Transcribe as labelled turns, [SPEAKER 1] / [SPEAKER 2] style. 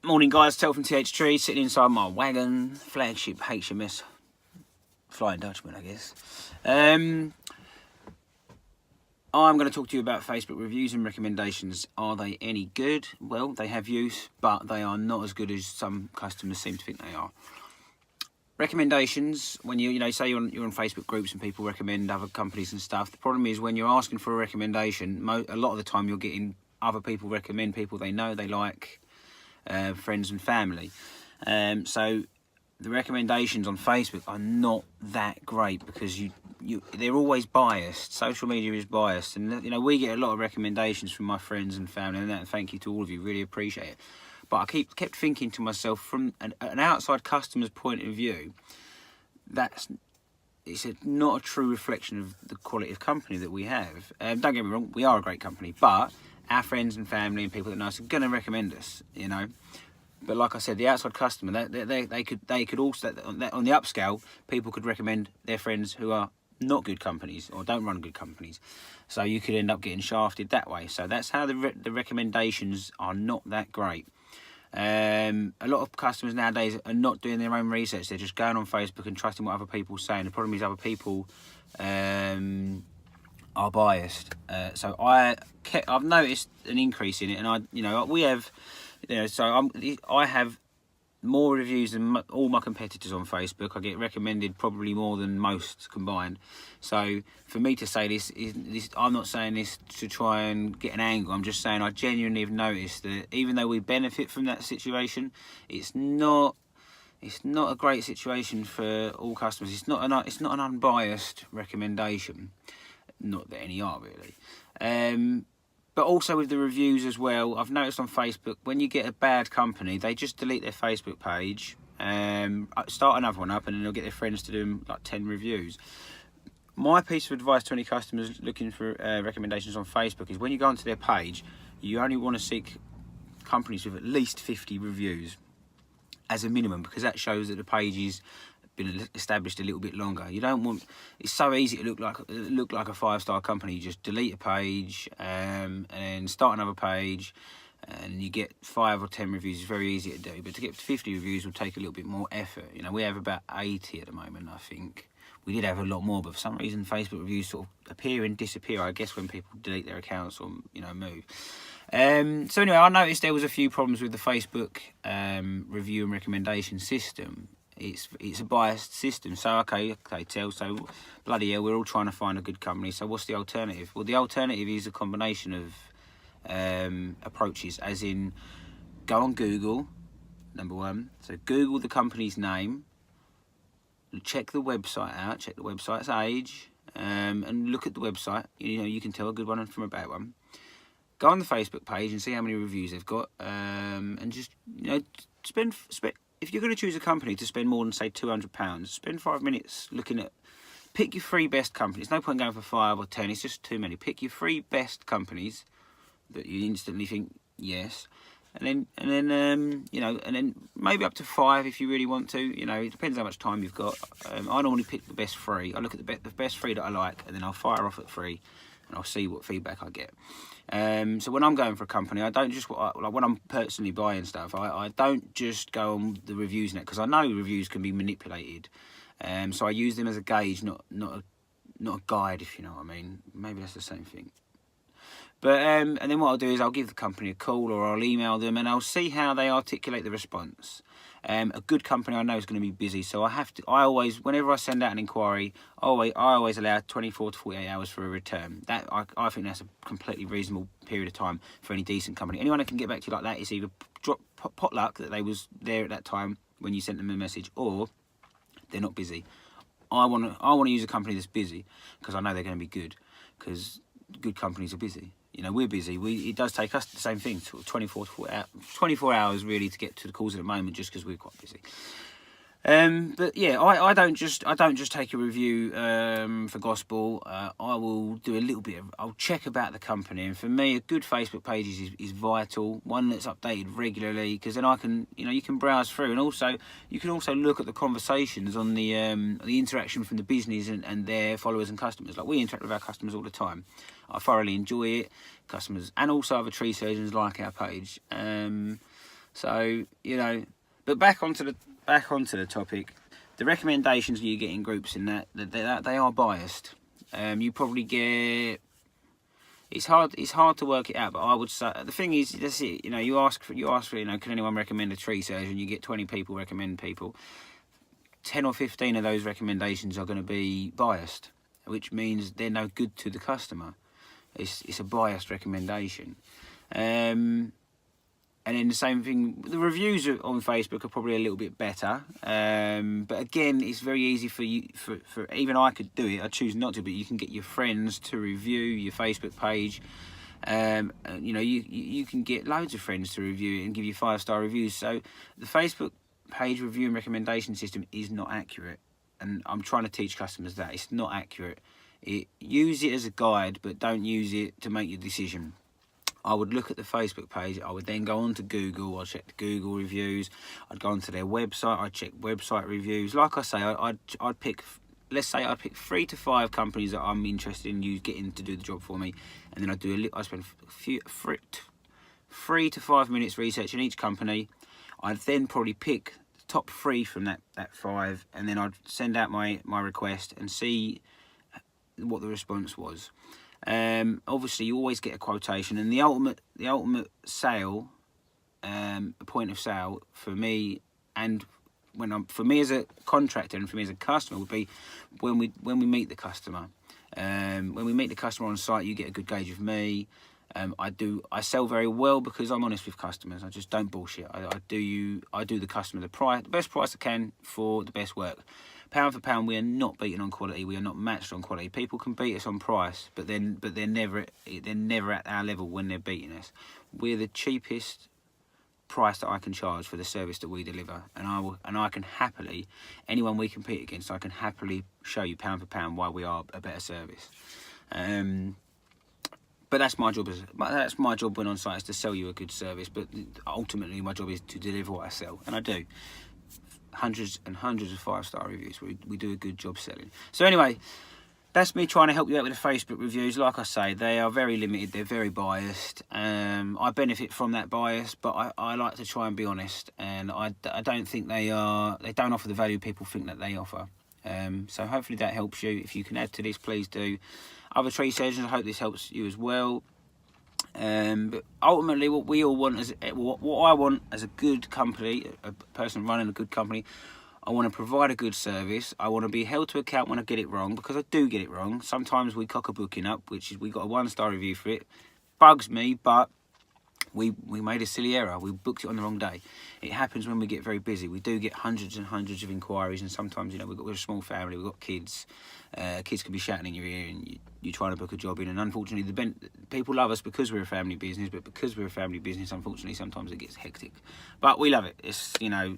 [SPEAKER 1] Morning guys, Tel from TH3, sitting inside my wagon, flagship HMS Flying Dutchman, I guess. I'm going to talk to you about Facebook reviews and recommendations. Are they any good? Well, they have use, but they are not as good as some customers seem to think they are. Recommendations, when you say you're on Facebook groups and people recommend other companies and stuff, the problem is when you're asking for a recommendation, a lot of the time you're getting other people recommend people they know, they like, friends and family. So the recommendations on Facebook are not that great because they're always biased. Social media is biased, and we get a lot of recommendations from my friends and family, and thank you to all of you, really appreciate it. But I kept thinking to myself, from an outside customer's point of view, it's not a true reflection of the quality of company that we have. Don't get me wrong, we are a great company, but our friends and family and people that know us are going to recommend us, But like I said, the outside customer, they could also, on the upscale, people could recommend their friends who are not good companies or don't run good companies. So you could end up getting shafted that way. So that's how the recommendations are not that great. A lot of customers nowadays are not doing their own research. They're just going on Facebook and trusting what other people are saying. The problem is other people are biased. So I've noticed an increase in it, and I have more reviews than all my competitors on Facebook. I get recommended probably more than most combined. So for me to say this, I'm not saying this to try and get an angle. I'm just saying I genuinely have noticed that even though we benefit from that situation, it's not a great situation for all customers. It's not an unbiased recommendation. Not that any are really. But also with the reviews as well, I've noticed on Facebook, when you get a bad company, they just delete their Facebook page, start another one up, and then they'll get their friends to do them like 10 reviews. My piece of advice to any customers looking for recommendations on Facebook is when you go onto their page, you only want to seek companies with at least 50 reviews as a minimum, because that shows that the page is been established a little bit longer. You don't want, it's so easy to look like a 5-star company. You just delete a page and then start another page, and you get 5 or 10 reviews. It's very easy to do, but to get to 50 reviews will take a little bit more effort. We have about 80 at the moment, I think. We did have a lot more, but for some reason Facebook reviews sort of appear and disappear, I guess, when people delete their accounts or move. So anyway, I noticed there was a few problems with the Facebook review and recommendation system. It's a biased system. So okay, Tel, so bloody hell, we're all trying to find a good company. So what's the alternative? Well, the alternative is a combination of approaches, as in go on Google, number one. So Google the company's name, check the website out, check the website's age, and look at the website. You can tell a good one from a bad one. Go on the Facebook page and see how many reviews they've got, and just spend. If you're going to choose a company to spend more than, say, £200, spend 5 minutes pick your 3 best companies. No point going for 5 or 10, it's just too many. Pick your 3 best companies that you instantly think, yes. And then maybe up to 5 if you really want to. It depends how much time you've got. I normally pick the best 3. I look at the best 3 that I like, and then I'll fire off at 3. And I'll see what feedback I get. So when I'm going for a company, I don't just, when I'm personally buying stuff, I don't just go on the reviews net, because I know reviews can be manipulated. So I use them as a gauge, not a guide, if you know what I mean. Maybe that's the same thing. But and then what I'll do is I'll give the company a call, or I'll email them, and I'll see how they articulate the response. A good company I know is going to be busy, so I always, whenever I send out an inquiry, I always allow 24 to 48 hours for a return. That I think that's a completely reasonable period of time for any decent company. Anyone that can get back to you like that is either pot luck that they was there at that time when you sent them a message, or they're not busy. I want to use a company that's busy, because I know they're going to be good, because good companies are busy. We're busy. It does take us the same thing, 24 hours really to get to the calls at the moment, just because we're quite busy. But yeah, I don't just take a review for gospel. I will do a little bit I'll check about the company, and for me, a good Facebook page is vital. One that's updated regularly, because then I can, you can browse through, and also you can also look at the conversations on the interaction from the business and their followers and customers. Like, we interact with our customers all the time. I thoroughly enjoy it. Customers and also other tree surgeons like our page. So, you know, but back onto the topic, the recommendations you get in groups in that they are biased. You probably get. It's hard to work it out, but I would say the thing is, that's it. You know, you ask for, you know, can anyone recommend a tree surgeon? You get 20 people recommend people. 10 or 15 of those recommendations are going to be biased, which means they're no good to the customer. It's a biased recommendation. And then the same thing, the reviews on Facebook are probably a little bit better. But again, it's very easy for you, for even I could do it. I choose not to, but you can get your friends to review your Facebook page. You know, you can get loads of friends to review it and give you 5-star reviews. So the Facebook page review and recommendation system is not accurate. And I'm trying to teach customers that it's not accurate. Use it as a guide, but don't use it to make your decision. I would look at the Facebook page. I would then go on to Google. I'd check the Google reviews. I'd go onto their website. I'd check website reviews. Like I say, I'd pick. Let's say I'd pick 3 to 5 companies that I'm interested in you getting to do the job for me, and then I spend 3 to 5 minutes researching each company. I'd then probably pick the top 3 from that 5, and then I'd send out my request and see what the response was. Obviously you always get a quotation, and the ultimate sale, point of sale for me, and for me as a contractor and for me as a customer, would be when we meet the customer. When we meet the customer on site, you get a good gauge of me. I sell very well because I'm honest with customers. I just don't bullshit. I do the customer the best price I can for the best work. Pound for pound, we are not beaten on quality. We are not matched on quality. People can beat us on price, but they're never at our level when they're beating us. We're the cheapest price that I can charge for the service that we deliver, and I can happily, anyone we compete against, I can happily show you pound for pound why we are a better service. But that's my job when on site, is to sell you a good service. But ultimately, my job is to deliver what I sell, and I do. Hundreds and hundreds of 5-star reviews. We do a good job selling. So anyway, that's me trying to help you out with the Facebook reviews. Like I say, they are very limited. They're very biased. I benefit from that bias, but I like to try and be honest. And I don't think they don't offer the value people think that they offer. So hopefully that helps you. If you can add to this, please do. Other tree surgeons, I hope this helps you as well. But ultimately, what I want as a good company, a person running a good company, I want to provide a good service. I want to be held to account when I get it wrong, because I do get it wrong. Sometimes we cock a booking up, which is, we got a 1-star review for it. Bugs me, but we made a silly error. We booked it on the wrong day. It happens when we get very busy. We do get hundreds and hundreds of inquiries, and sometimes, you know, we're a small family. We've got kids. Kids can be shouting in your ear, and you're trying to book a job in. And unfortunately, people love us because we're a family business. But because we're a family business, unfortunately, sometimes it gets hectic. But we love it. It's, you know,